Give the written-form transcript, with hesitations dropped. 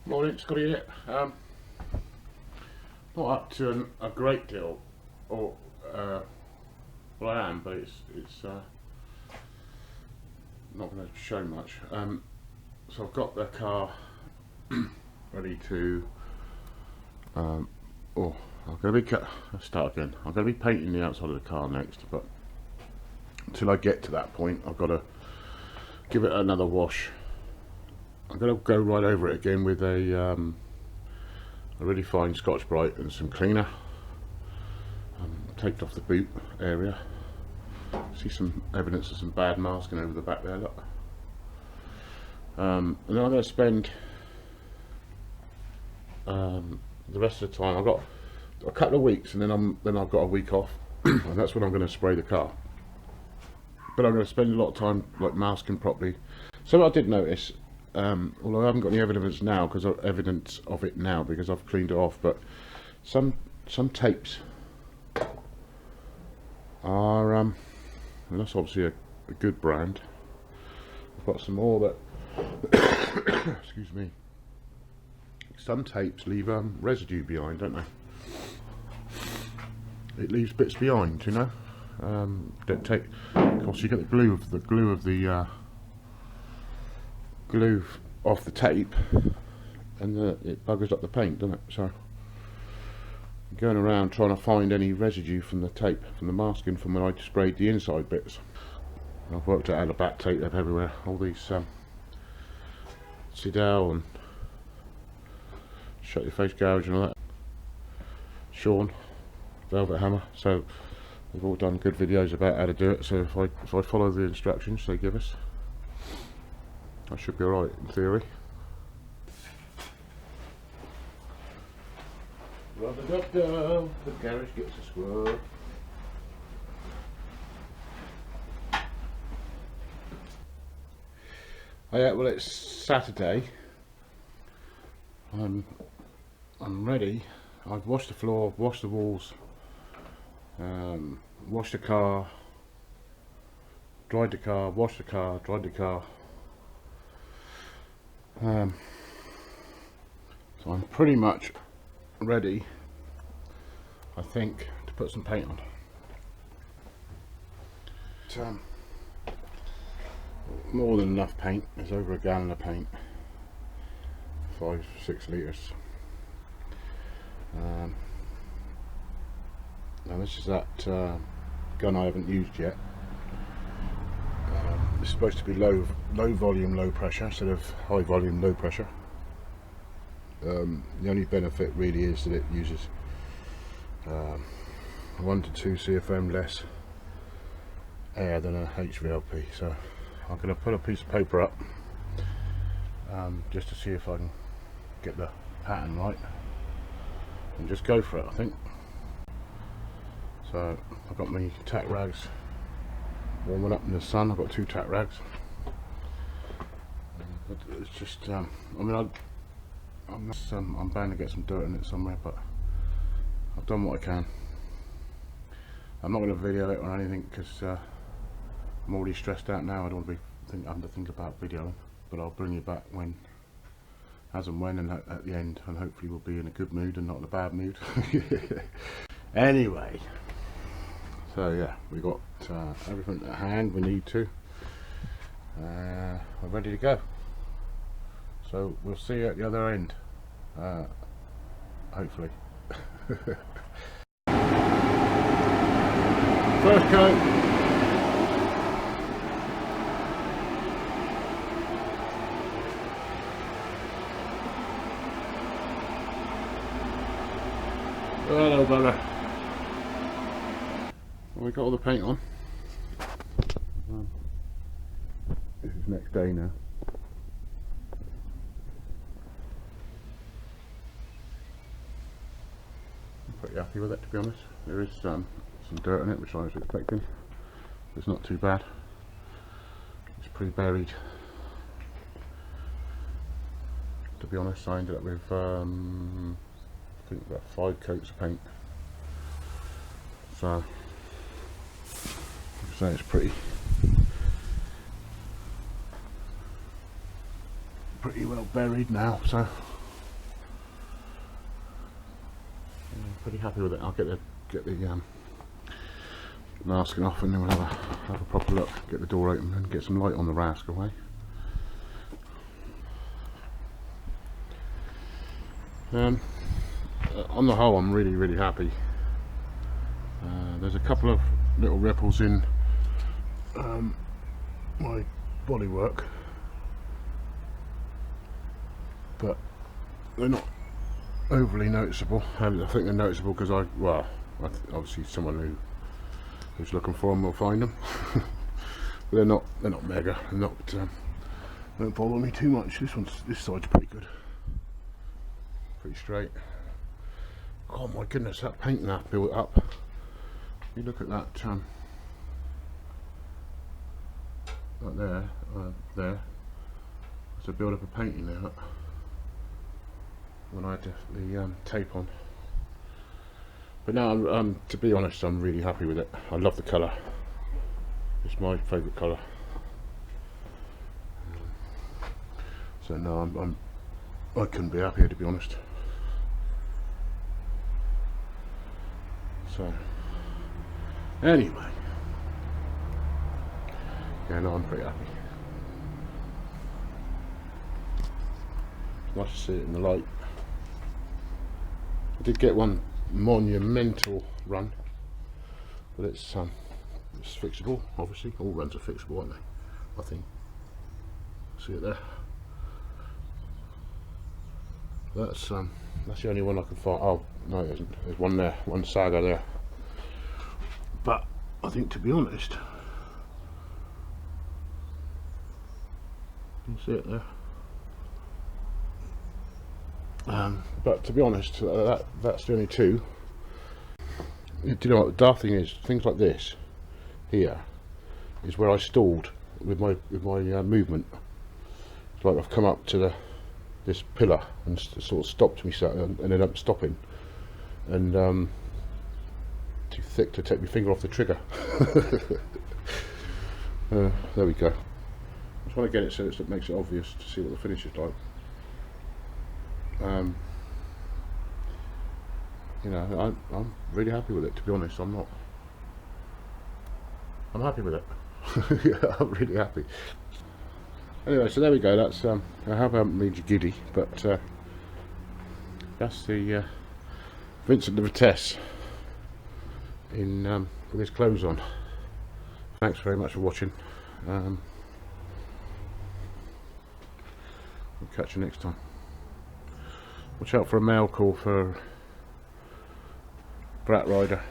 Morning, Scotty here. Not up to a great deal, or well, I am, but it's not going to show much. So I've got the car ready to. I'm going to be. Let's start again. I'm going to be painting the outside of the car next, but until I get to that point, I've got to give it another wash. I'm going to go right over it again with a really fine Scotch-Brite and some cleaner. Taped off the boot area. See some evidence of some bad masking over the back there, look. And then I'm going to spend the rest of the time. I've got a couple of weeks, and then I've got a week off, and that's when I'm going to spray the car. But I'm going to spend a lot of time like masking properly. So I did notice. Although I haven't got any evidence of it now because I've cleaned it off, but some tapes are, and that's obviously a good brand. I've got some more that, excuse me, some tapes leave residue behind, don't they? It leaves bits behind, you know. That take, of course, you get the glue of the glue off the tape, and it buggers up the paint, doesn't it? So I'm going around trying to find any residue from the tape, from the masking from when I sprayed the inside bits. I've worked out how to back tape them everywhere, all these Sidel and Shut Your Face Gouge and all that. Sean, Velvet Hammer, so they've all done good videos about how to do it, so if I follow the instructions they give us, I should be alright in theory. Rub-a-dub-dub, the garage gets a squirt. Oh yeah, well it's Saturday. I'm ready. I've washed the floor, washed the walls, washed the car, dried the car, washed the car, dried the car. So I'm pretty much ready, I think, to put some paint on. More than enough paint. There's over a gallon of paint, 5-6 litres. Now this is that gun I haven't used yet. It's supposed to be low volume, low pressure instead of high volume, low pressure. The only benefit really is that it uses 1 to 2 CFM less air than a HVLP. So I'm going to put a piece of paper up just to see if I can get the pattern right and just go for it, I think. So I've got my tack rags warming up in the sun. I've got 2 tack rags, but it's just I mean I'm bound to get some dirt in it somewhere, but I've done what I can. I'm not going to video it or anything because I'm already stressed out now. I don't want to be having to think about videoing, but I'll bring you back as and when, and at the end, and hopefully we'll be in a good mood and not in a bad mood. Anyway, so yeah, we got everything at hand we need to. We're ready to go. So we'll see you at the other end, hopefully. First coat. Hello, brother. Well, we got all the paint on. This is next day now. I'm pretty happy with it, to be honest. There is some dirt in it, which I was expecting. It's not too bad. It's pretty buried. To be honest, I ended up with I think about 5 coats of paint. So it's pretty well buried now, so pretty happy with it. I'll get the masking off, and then we'll have a proper look, get the door open and get some light on the Rask away. On the whole, I'm really happy. There's a couple of little ripples in my bodywork, but they're not overly noticeable. I think they're noticeable because obviously someone who's looking for them will find them. But they're not mega. They're not don't bother me too much. This side's pretty good, pretty straight. Oh my goodness, that paint that built up. You look at that right there, there. There's a build up of painting there. When I had the tape on. But now, to be honest, I'm really happy with it. I love the colour. It's my favourite colour. So no, I couldn't be happier, to be honest. So anyway, yeah, no, I'm pretty happy. It's nice to see it in the light. I did get one monumental run, but it's fixable. Obviously, all runs are fixable, aren't they? I think. See it there. That's the only one I can find. Oh no, it isn't. There's one there, one Saga there. But I think, to be honest, you can see it there. But to be honest, that's the only two. Do you know what the daft thing is? Things like this here is where I stalled with my movement. It's like I've come up to this pillar and sort of stopped me, so ended up stopping, and too thick to take my finger off the trigger. There we go. I just want to get it so it makes it obvious to see what the finish is like. You know, I'm really happy with it, to be honest. I'm happy with it. Yeah, I'm really happy. Anyway, so there we go. That's I hope I haven't made you giddy, but that's the Vincent the Vitesse in with his clothes on. Thanks very much for watching. We'll catch you next time. Watch out for a mail call for Brat Rider.